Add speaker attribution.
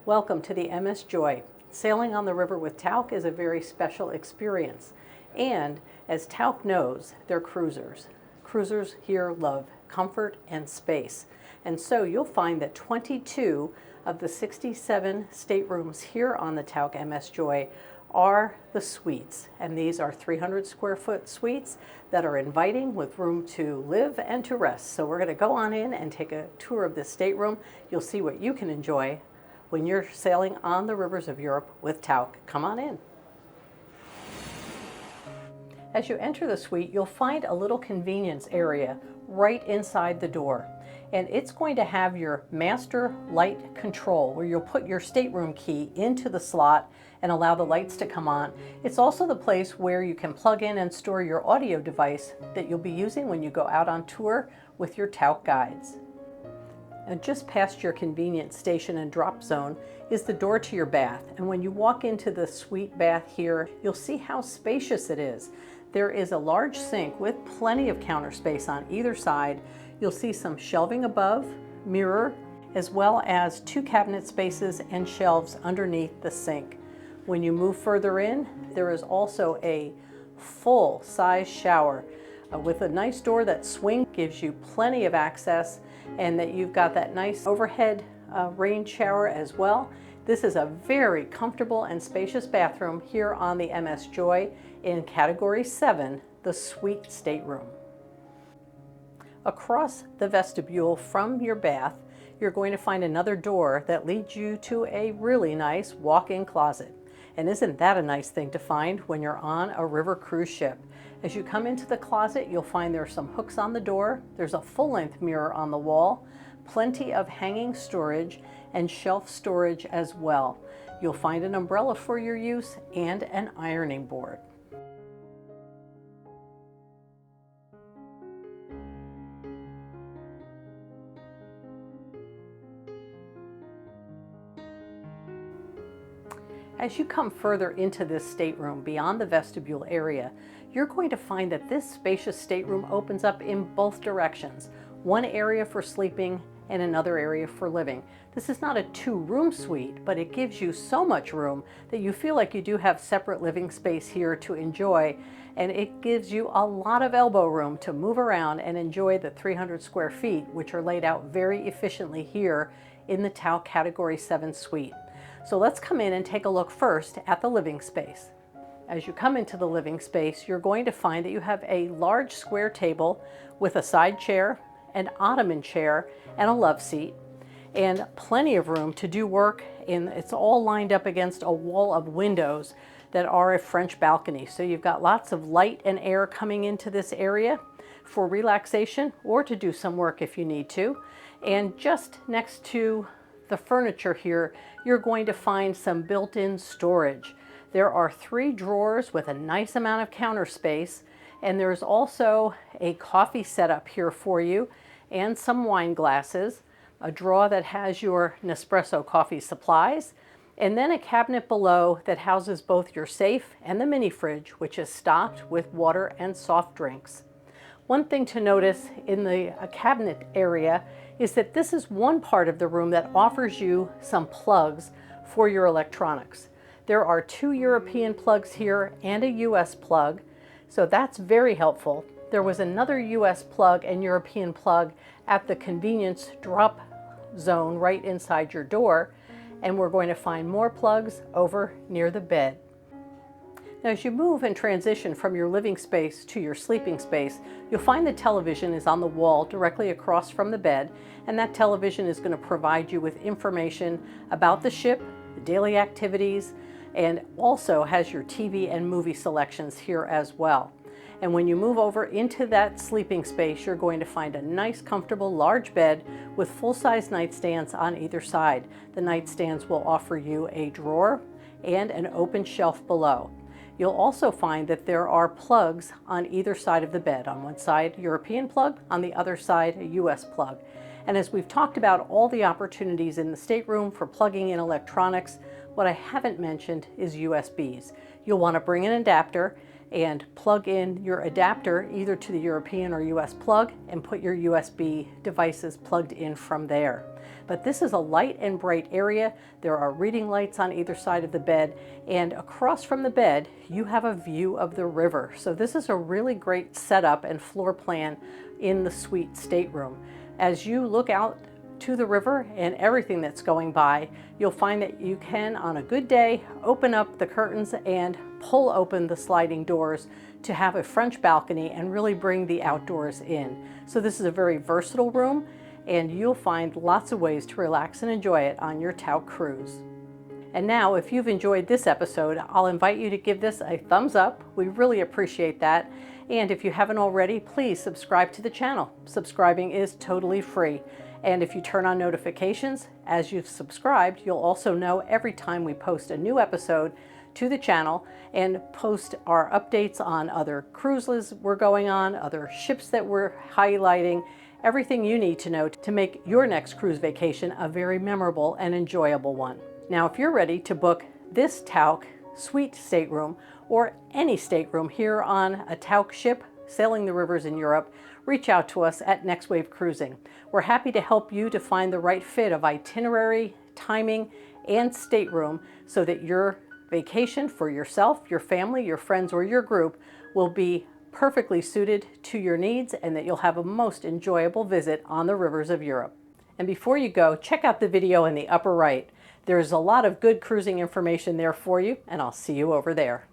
Speaker 1: Welcome to the MS Joy. Sailing on the river with Tauck is a very special experience. And as Tauck knows, they're cruisers. Cruisers here love comfort and space. And so you'll find that 22 of the 67 staterooms here on the Tauck MS Joy are the suites. And these are 300 square foot suites that are inviting with room to live and to rest. So we're going to go on in and take a tour of this stateroom. You'll see what you can enjoy when you're sailing on the rivers of Europe with Tauck. Come on in. As you enter the suite, you'll find a little convenience area right inside the door. And it's going to have your master light control where you'll put your stateroom key into the slot and allow the lights to come on. It's also the place where you can plug in and store your audio device that you'll be using when you go out on tour with your Tauck guides. And just past your convenient station and drop zone is the door to your bath. And when you walk into the suite bath here, you'll see how spacious it is. There is a large sink with plenty of counter space on either side. You'll see some shelving above, mirror, as well as 2 cabinet spaces and shelves underneath the sink. When you move further in, there is also a full-size shower with a nice door that swings, gives you plenty of access, and that you've got that nice overhead rain shower as well. This is a very comfortable and spacious bathroom here on the MS Joy in Category 7, the Suite Stateroom. Across the vestibule from your bath, you're going to find another door that leads you to a really nice walk-in closet. And isn't that a nice thing to find when you're on a river cruise ship? As you come into the closet, you'll find there are some hooks on the door. There's a full-length mirror on the wall, plenty of hanging storage and shelf storage as well. You'll find an umbrella for your use and an ironing board. As you come further into this stateroom beyond the vestibule area, you're going to find that this spacious stateroom opens up in both directions. One area for sleeping and another area for living. This is not a 2-room suite, but it gives you so much room that you feel like you do have separate living space here to enjoy, and it gives you a lot of elbow room to move around and enjoy the 300 square feet, which are laid out very efficiently here in the Tauck Category 7 suite. So let's come in and take a look first at the living space. As you come into the living space, you're going to find that you have a large square table with a side chair, an ottoman chair, and a love seat, and plenty of room to do work. It's all lined up against a wall of windows that are a French balcony. So you've got lots of light and air coming into this area for relaxation or to do some work if you need to. And just next to the furniture here, you're going to find some built-in storage. There are 3 drawers with a nice amount of counter space, and there's also a coffee setup here for you and some wine glasses, a drawer that has your Nespresso coffee supplies, and then a cabinet below that houses both your safe and the mini fridge, which is stocked with water and soft drinks. One thing to notice in the cabinet area is that this is one part of the room that offers you some plugs for your electronics. There are 2 European plugs here and a US plug, so that's very helpful. There was another US plug and European plug at the convenience drop zone right inside your door, and we're going to find more plugs over near the bed. Now, as you move and transition from your living space to your sleeping space, you'll find the television is on the wall directly across from the bed, and that television is going to provide you with information about the ship, the daily activities, and also has your TV and movie selections here as well. And when you move over into that sleeping space, you're going to find a nice, comfortable, large bed with full-size nightstands on either side. The nightstands will offer you a drawer and an open shelf below. You'll also find that there are plugs on either side of the bed. On one side, European plug, on the other side, a US plug. And as we've talked about all the opportunities in the stateroom for plugging in electronics, what I haven't mentioned is USBs. You'll want to bring an adapter, and plug in your adapter either to the European or US plug and put your USB devices plugged in from there. But this is a light and bright area. There are reading lights on either side of the bed, and across from the bed you have a view of the river. So this is a really great setup and floor plan in the suite stateroom. As you look out to the river and everything that's going by, you'll find that you can, on a good day, open up the curtains and pull open the sliding doors to have a French balcony and really bring the outdoors in. So this is a very versatile room, and you'll find lots of ways to relax and enjoy it on your Tauck cruise. And now, if you've enjoyed this episode, I'll invite you to give this a thumbs up. We really appreciate that. And if you haven't already, please subscribe to the channel. Subscribing is totally free. And if you turn on notifications, as you've subscribed, you'll also know every time we post a new episode to the channel and post our updates on other cruises we're going on, other ships that we're highlighting, everything you need to know to make your next cruise vacation a very memorable and enjoyable one. Now, if you're ready to book this Tauck suite stateroom or any stateroom here on a Tauck ship sailing the rivers in Europe, reach out to us at Next Wave Cruising. We're happy to help you to find the right fit of itinerary, timing, and stateroom so that your vacation for yourself, your family, your friends, or your group will be perfectly suited to your needs and that you'll have a most enjoyable visit on the rivers of Europe. And before you go, check out the video in the upper right. There's a lot of good cruising information there for you, and I'll see you over there.